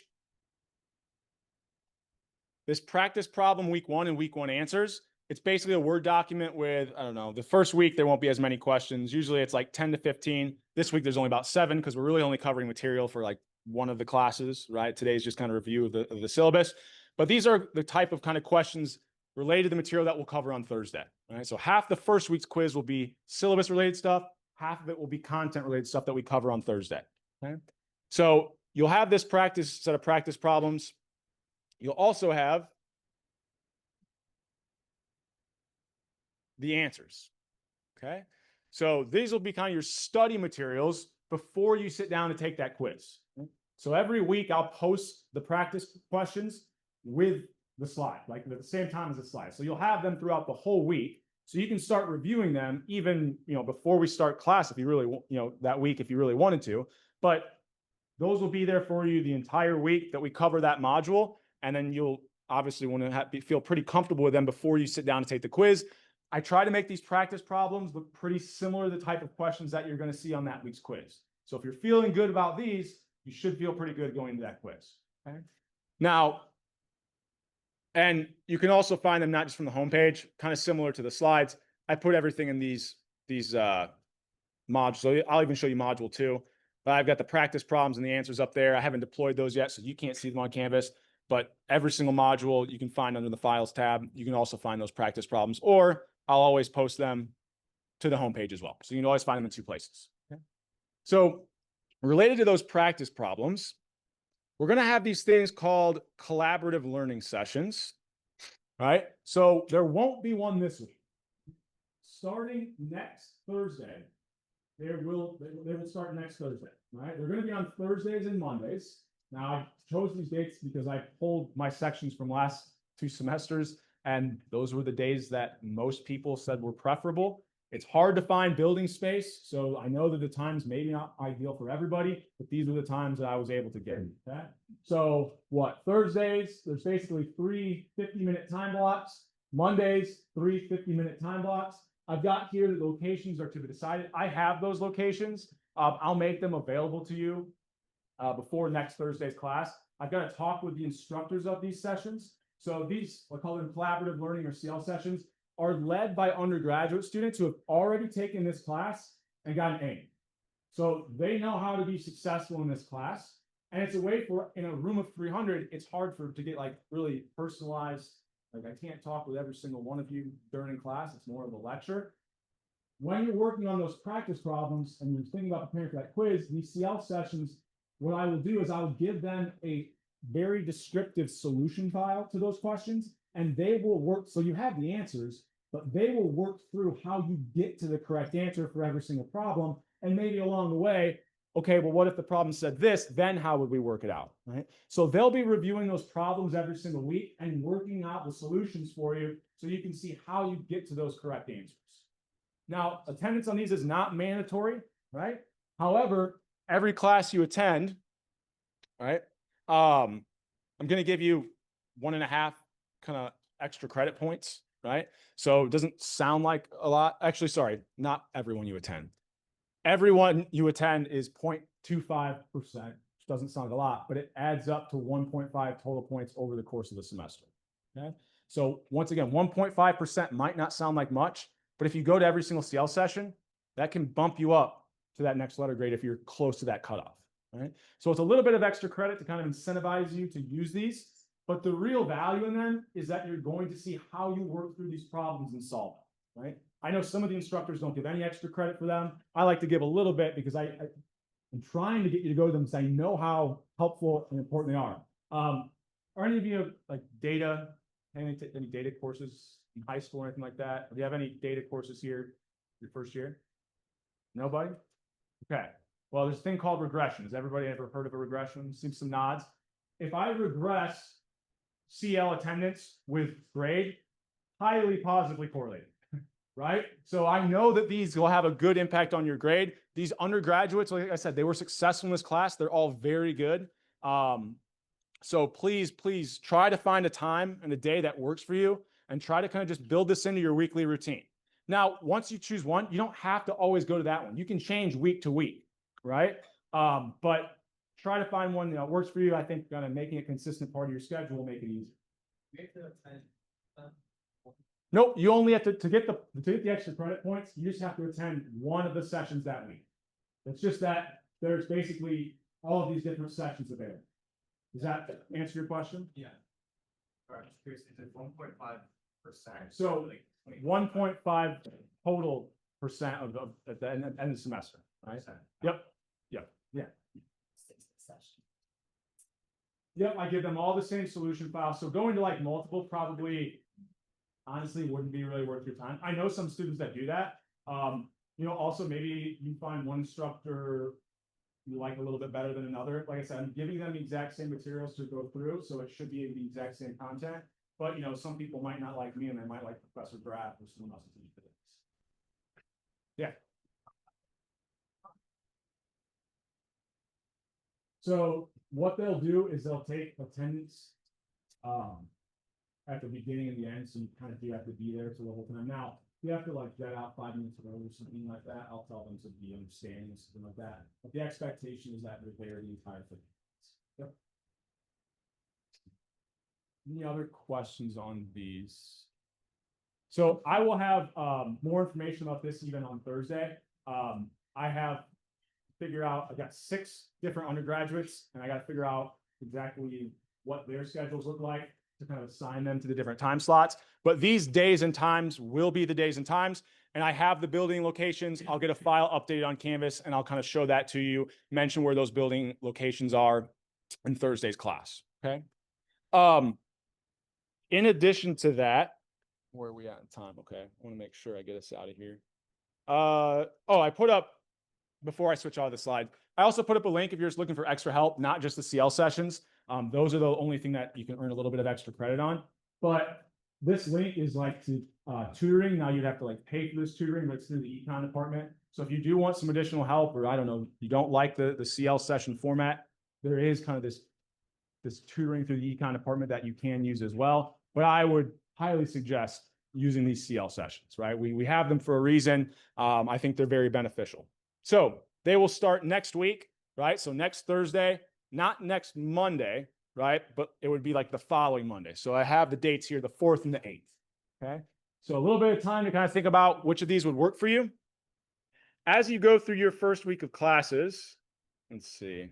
this practice problem week 1 and week 1 answers. It's basically a Word document with, I don't know, the first week there won't be as many questions. Usually it's like 10 to 15. This week there's only about 7 because we're really only covering material for like one of the classes, right? Today's just kind of review of the syllabus. But these are the type of kind of questions related to the material that we'll cover on Thursday, right? So half the first week's quiz will be syllabus related stuff. Half of it will be content related stuff that we cover on Thursday, okay? So you'll have this set of practice problems. You'll also have the answers, okay? So these will be kind of your study materials before you sit down to take that quiz. So every week I'll post the practice questions with the slide, like at the same time as the slide. So you'll have them throughout the whole week. So you can start reviewing them even, before we start class if you really, that week if you really wanted to. But those will be there for you the entire week that we cover that module. And then you'll obviously want to feel pretty comfortable with them before you sit down to take the quiz. I try to make these practice problems look pretty similar to the type of questions that you're going to see on that week's quiz. So if you're feeling good about these, you should feel pretty good going into that quiz. Okay. Now, and you can also find them not just from the homepage, kind of similar to the slides. I put everything in these modules. So I'll even show you module 2. But I've got the practice problems and the answers up there. I haven't deployed those yet, so you can't see them on Canvas. But every single module you can find under the Files tab. You can also find those practice problems, or I'll always post them to the homepage as well. So you can always find them in 2 places. Okay? So related to those practice problems, we're going to have these things called collaborative learning sessions, right? So there won't be one this week. Starting next Thursday, they will start next Thursday, right? They're going to be on Thursdays and Mondays. Now, I chose these dates because I pulled my sections from last 2 semesters, and those were the days that most people said were preferable. It's hard to find building space, so I know that the times maybe not ideal for everybody, but these are the times that I was able to get. Okay? So Thursdays, there's basically 3 50-minute time blocks. Mondays, 3 50-minute time blocks. I've got here the locations are to be decided. I have those locations. I'll make them available to you before next Thursday's class. I've got to talk with the instructors of these sessions. So these, I call them collaborative learning or CL sessions, are led by undergraduate students who have already taken this class and got an A. So they know how to be successful in this class. And it's a way for, in a room of 300, it's hard to get like really personalized. Like I can't talk with every single one of you during class. It's more of a lecture. When you're working on those practice problems and you're thinking about preparing for that quiz, these CL sessions, what I will do is I will give them a very descriptive solution file to those questions, and they will work. So you have the answers, but they will work through how you get to the correct answer for every single problem. And maybe along the way, okay, well, what if the problem said this? Then how would we work it out, right? So they'll be reviewing those problems every single week and working out the solutions for you so you can see how you get to those correct answers. Now, attendance on these is not mandatory, right? However, every class you attend, right? I'm going to give you 1.5 kind of extra credit points, right? So it doesn't sound like a lot. Actually, sorry, not everyone you attend. Everyone you attend is 0.25%, which doesn't sound like a lot, but it adds up to 1.5 total points over the course of the semester. Okay. So once again, 1.5% might not sound like much, but if you go to every single CL session, that can bump you up to that next letter grade if you're close to that cutoff. Right. So it's a little bit of extra credit to kind of incentivize you to use these, but the real value in them is that you're going to see how you work through these problems and solve them, right? I know some of the instructors don't give any extra credit for them. I like to give a little bit because I'm trying to get you to go to them because I know how helpful and important they are. Are any of you like data any data courses in high school or anything like that? Do you have any data courses here your first year? Nobody? Okay. Well, there's a thing called regression. Has everybody ever heard of a regression? Seems some nods. If I regress CL attendance with grade, highly positively correlated, right? So I know that these will have a good impact on your grade. These undergraduates, like I said, they were successful in this class. They're all very good. So please try to find a time and a day that works for you and try to kind of just build this into your weekly routine. Now, once you choose one, you don't have to always go to that one. You can change week to week, right? But try to find one that works for you. I think kind of making a consistent part of your schedule will make it easy. Nope, you only have to get the extra credit points. You just have to attend one of the sessions that week. It's just that there's basically all of these different sessions available. Does that answer your question? Yeah. All right, just curious, is it 1.5%? So 1.5 total percent of at the end of the semester, right? Yep. Yep, I give them all the same solution file. So going to like multiple probably honestly wouldn't be really worth your time. I know some students that do that. Also maybe you find one instructor you like a little bit better than another. Like I said, I'm giving them the exact same materials to go through, so it should be the exact same content. But some people might not like me and they might like Professor Graff or someone else to teach physics. Yeah. So what they'll do is they'll take attendance at the beginning and the end, so you kind of do have to be there for the whole time. Now, you have to like jet out 5 minutes early or something like that. I'll tell them to be understanding or something like that. But the expectation is that they're there the entire thing. Yep. Any other questions on these? So I will have more information about this even on Thursday. I have figure out, I got 6 different undergraduates and I got to figure out exactly what their schedules look like to kind of assign them to the different time slots. But these days and times will be the days and times. And I have the building locations. I'll get a file updated on Canvas and I'll kind of show that to you, mention where those building locations are in Thursday's class. Okay. In addition to that, where are we at in time? Okay. I want to make sure I get us out of here. I put up, before I switch out of the slide, I also put up a link if you're just looking for extra help, not just the CL sessions. Those are the only thing that you can earn a little bit of extra credit on. But this link is like to tutoring. Now you'd have to like pay for this tutoring, but it's through the econ department. So if you do want some additional help, or I don't know, you don't like the CL session format, there is kind of this tutoring through the econ department that you can use as well. But I would highly suggest using these CL sessions, right? We have them for a reason. I think they're very beneficial. So they will start next week, right? So next Thursday, not next Monday, right? But it would be like the following Monday. So I have the dates here, the 4th and the 8th, okay? So a little bit of time to kind of think about which of these would work for you. As you go through your first week of classes, let's see.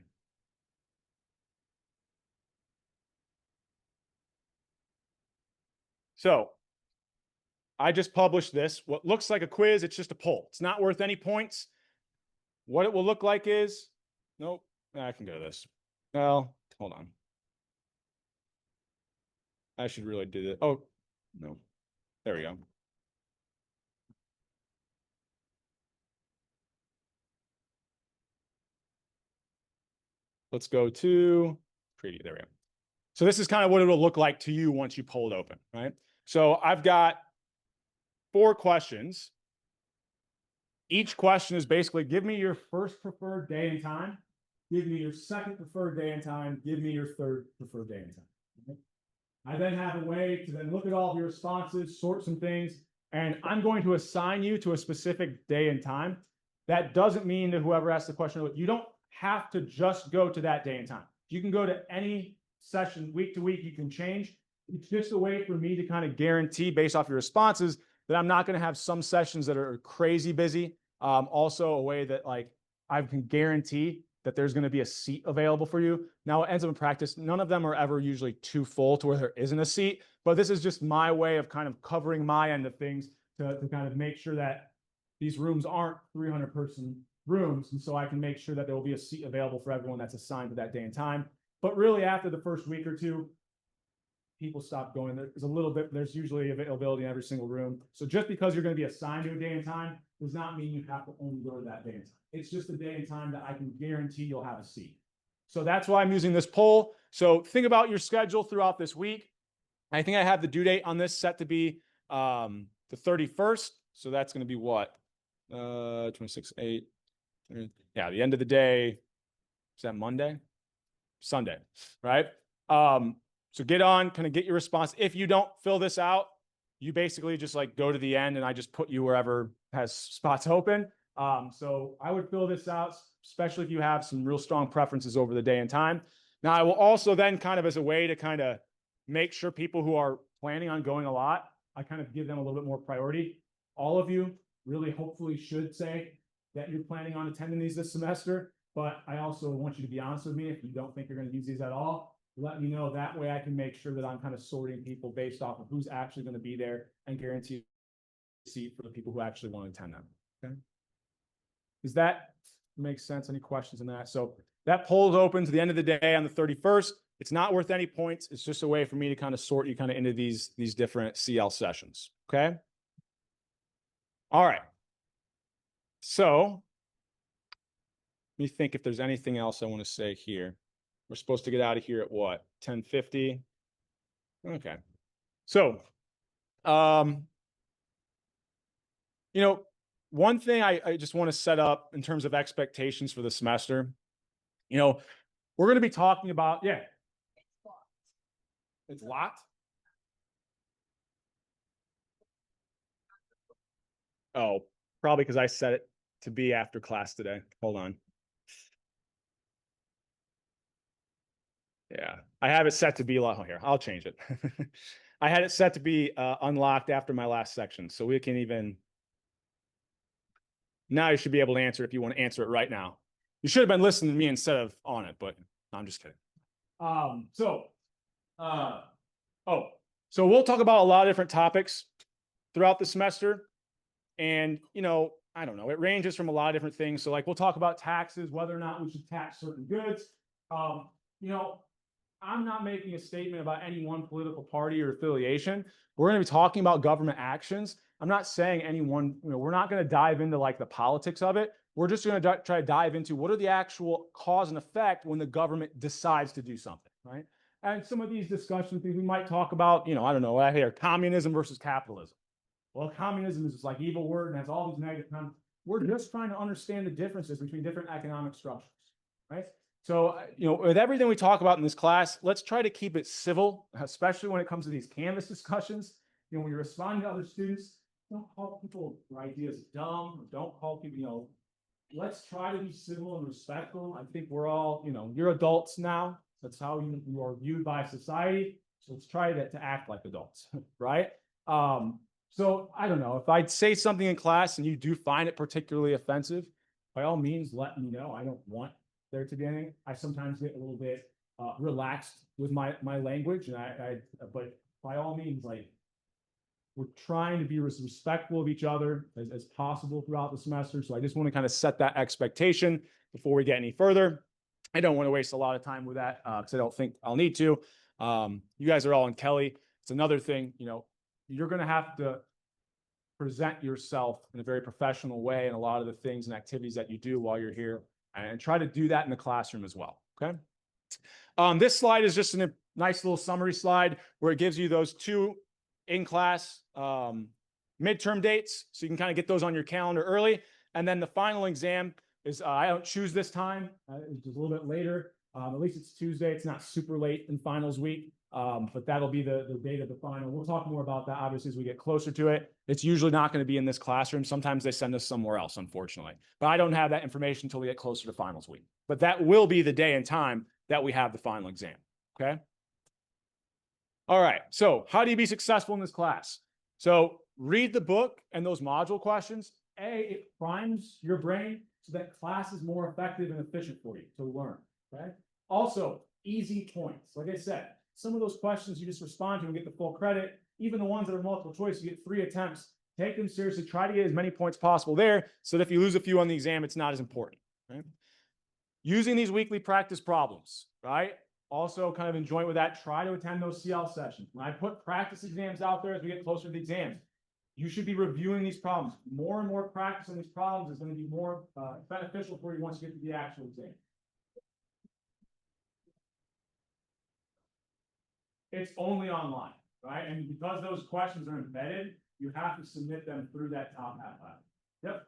So I just published this. What looks like a quiz, it's just a poll. It's not worth any points. What it will look like is, nope, I can go to this. Well, hold on. I should really do this. Oh, no. There we go. Let's go to preview. There we go. So this is kind of what it'll look like to you once you pull it open, right? So I've got 4 questions. Each question is basically, give me your first preferred day and time. Give me your second preferred day and time. Give me your third preferred day and time. Okay? I then have a way to then look at all of your responses, sort some things, and I'm going to assign you to a specific day and time. That doesn't mean that whoever asked the question, you don't have to just go to that day and time. You can go to any session week to week, you can change. It's just a way for me to kind of guarantee based off your responses that I'm not going to have some sessions that are crazy busy. Also a way that like I can guarantee that there's going to be a seat available for you. Now it ends up in practice. None of them are ever usually too full to where there isn't a seat, but this is just my way of kind of covering my end of things to kind of make sure that these rooms aren't 300-person rooms. And so I can make sure that there will be a seat available for everyone that's assigned to that day and time. But really after the first week or two, people stop going. There's a little bit, there's usually availability in every single room. So just because you're going to be assigned to a day and time does not mean you have to only go to that day and time. It's just a day and time that I can guarantee you'll have a seat. So that's why I'm using this poll. So think about your schedule throughout this week. I think I have the due date on this set to be the 31st. So that's going to be what? 26/8. Yeah, the end of the day. Is that Monday? Sunday, right? So get on, kind of get your response. If you don't fill this out, you basically just like go to the end and I just put you wherever has spots open. So I would fill this out, especially if you have some real strong preferences over the day and time. Now, I will also then kind of as a way to kind of make sure people who are planning on going a lot, I kind of give them a little bit more priority. All of you really hopefully should say that you're planning on attending these this semester, but I also want you to be honest with me. If you don't think you're going to use these at all, let me know. That way I can make sure that I'm kind of sorting people based off of who's actually going to be there and guarantee a seat for the people who actually want to attend them. Okay. Does that make sense? Any questions on that? So that poll is open to the end of the day on the 31st. It's not worth any points. It's just a way for me to kind of sort you kind of into these different CL sessions. Okay. All right. So let me think if there's anything else I want to say here. We're supposed to get out of here at what? 10:50. Okay. So, you know, one thing I just want to set up in terms of expectations for the semester, you know, we're going to be talking about, yeah. It's locked. Oh, probably because I set it to be after class today. Hold on. Yeah, I have it set to be locked. Oh, here, I'll change it. I had it set to be unlocked after my last section. So we can even, now you should be able to answer if you want to answer it right now. You should have been listening to me instead of on it, but no, I'm just kidding. So we'll talk about a lot of different topics throughout the semester. And, you know, I don't know, it ranges from a lot of different things. So like, we'll talk about taxes, whether or not we should tax certain goods. You know, I'm not making a statement about any one political party or affiliation. We're going to be talking about government actions. I'm not saying anyone, you know, we're not going to dive into like the politics of it. We're just going to try to dive into what are the actual cause and effect when the government decides to do something, right? And some of these discussions, we might talk about, you know, I don't know, I hear communism versus capitalism. Well, communism is just like evil word and has all these negative comments. We're just trying to understand the differences between different economic structures, right? So, you know, with everything we talk about in this class, let's try to keep it civil, especially when it comes to these Canvas discussions. You know, when you're responding to other students, don't call people their ideas dumb, or don't call people, you know, let's try to be civil and respectful. I think we're all, you know, you're adults now. That's how you are viewed by society. So let's try to act like adults, right? So I don't know, if I'd say something in class and you do find it particularly offensive, by all means, let me know. I don't want there to be anything. I sometimes get a little bit relaxed with my language, and but by all means, like, we're trying to be as respectful of each other as possible throughout the semester. So I just want to kind of set that expectation before we get any further. I don't want to waste a lot of time with that because I don't think I'll need to. You guys are all in Kelly. It's another thing, you know, you're going to have to present yourself in a very professional way in a lot of the things and activities that you do while you're here, and try to do that in the classroom as well. Okay. This slide is just a nice little summary slide where it gives you those two in-class midterm dates. So you can kind of get those on your calendar early. And then the final exam is, I don't choose this time. It's just a little bit later. At least it's Tuesday. It's not super late in finals week. But that'll be the date of the final. We'll talk more about that, obviously, as we get closer to it. It's usually not going to be in this classroom. Sometimes they send us somewhere else, unfortunately. But I don't have that information until we get closer to finals week. But that will be the day and time that we have the final exam, okay? All right, so how do you be successful in this class? So read the book and those module questions. It primes your brain so that class is more effective and efficient for you to learn, okay? Also, easy points. Like I said, some of those questions you just respond to and get the full credit. Even the ones that are multiple choice, you get 3 attempts. Take them seriously. Try to get as many points possible there so that if you lose a few on the exam, it's not as important. Right? Using these weekly practice problems, right? Also, kind of in joint with that, try to attend those CL sessions. When I put practice exams out there as we get closer to the exams, you should be reviewing these problems. More and more practice on these problems is going to be more beneficial for you once you get to the actual exam. It's only online, right? And because those questions are embedded, you have to submit them through that top half lab. Yep.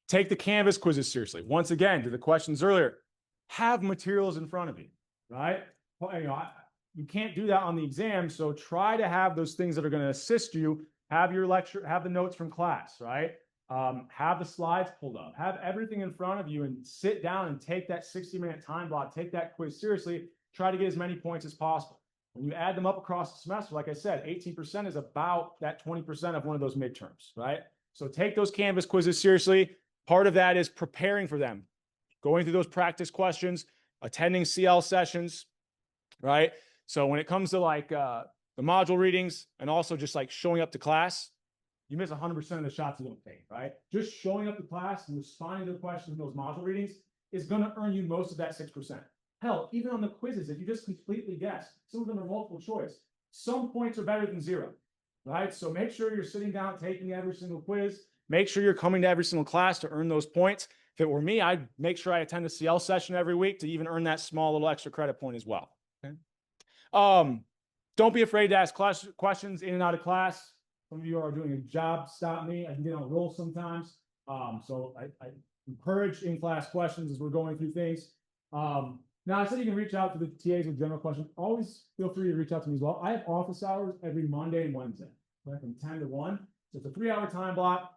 Take the Canvas quizzes seriously. Once again, to the questions earlier, have materials in front of you, right? Well, you can't do that on the exam, so try to have those things that are going to assist you. Have your lecture, have the notes from class, right? Have the slides pulled up, have everything in front of you, and sit down and take that 60-minute time block, take that quiz seriously, try to get as many points as possible. When you add them up across the semester, like I said, 18% is about that 20% of one of those midterms, right? So take those Canvas quizzes seriously. Part of that is preparing for them, going through those practice questions, attending CL sessions, right? So when it comes to like the module readings and also just like showing up to class, you miss 100% of the shots you don't take, right? Just showing up to class and responding to the questions in those module readings is going to earn you most of that 6%. Hell, even on the quizzes, if you just completely guess, some of them are multiple choice. Some points are better than zero, right? So make sure you're sitting down, taking every single quiz. Make sure you're coming to every single class to earn those points. If it were me, I'd make sure I attend a CL session every week to even earn that small little extra credit point as well. Okay. Don't be afraid to ask questions in and out of class. Some of you are doing a job, stop me. I can get on a roll sometimes. So I encourage in-class questions as we're going through things. Now, I said you can reach out to the TAs with general questions. Always feel free to reach out to me as well. I have office hours every Monday and Wednesday, right, from 10 to 1. So it's a 3-hour time block.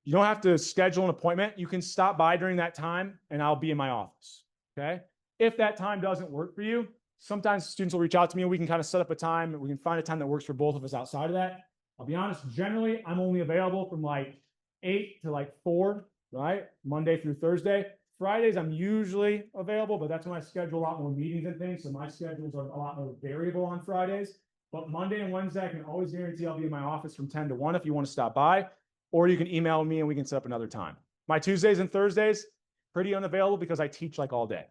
You don't have to schedule an appointment. You can stop by during that time and I'll be in my office, okay? If that time doesn't work for you, sometimes students will reach out to me and we can kind of set up a time and we can find a time that works for both of us outside of that. I'll be honest, generally, I'm only available from like 8 to like 4, right? Monday through Thursday. Fridays, I'm usually available, but that's when I schedule a lot more meetings and things. So my schedules are a lot more variable on Fridays. But Monday and Wednesday, I can always guarantee I'll be in my office from 10 to 1 if you want to stop by. Or you can email me and we can set up another time. My Tuesdays and Thursdays, pretty unavailable because I teach like all day,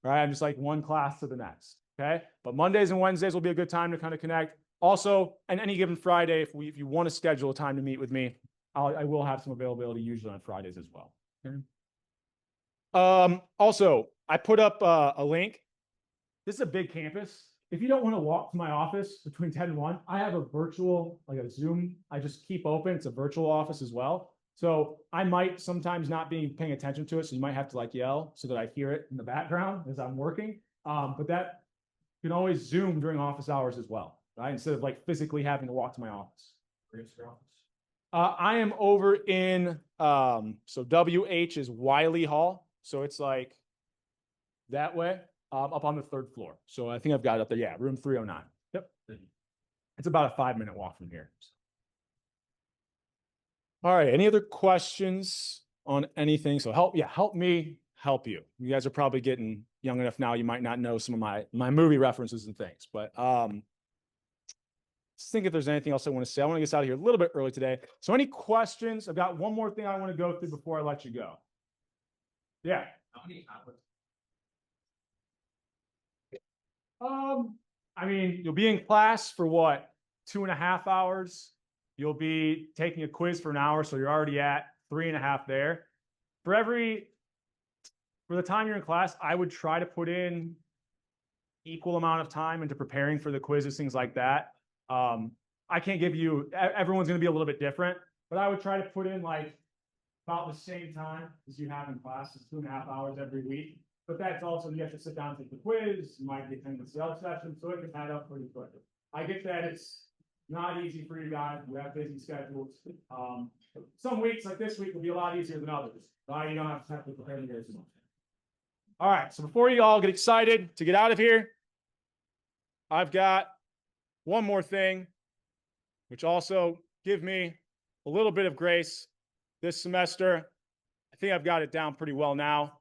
right? I'm just like one class to the next, okay? But Mondays and Wednesdays will be a good time to kind of connect. Also, on any given Friday, if you want to schedule a time to meet with me, I will have some availability usually on Fridays as well. Okay? Also, I put up a link. This is a big campus. If you don't want to walk to my office between 10 and 1, I have a virtual, like a Zoom, I just keep open. It's a virtual office as well. So I might sometimes not be paying attention to it. So you might have to like yell so that I hear it in the background as I'm working. But that you can always Zoom during office hours as well, right? Instead of like physically having to walk to my office. Where's your office? I am over in, so WH is Wiley Hall. So it's like that way. Up on the 3rd floor. So I think I've got it up there. Yeah, room 309. Yep. It's about a 5-minute walk from here. All right. Any other questions on anything? So help me help you. You guys are probably getting young enough now. You might not know some of my movie references and things, but let's think if there's anything else I want to say. I want to get us out of here a little bit early today. So any questions? I've got one more thing I want to go through before I let you go. Yeah. How many hours? I mean, you'll be in class for what, 2.5 hours. You'll be taking a quiz for an hour, so you're already at 3.5 there. For the time you're in class, I would try to put in equal amount of time into preparing for the quizzes, things like that. I can't give you, everyone's going to be a little bit different, but I would try to put in like about the same time as you have in class, it's 2.5 hours every week. But that's also, you have to sit down and take the quiz, you might get into the CL session, so it can add up pretty quickly. I get that it's not easy for you guys, we have busy schedules. Some weeks, like this week, will be a lot easier than others. You don't have to prepare you as much. All right, so before you all get excited to get out of here, I've got one more thing, which also give me a little bit of grace this semester. I think I've got it down pretty well now.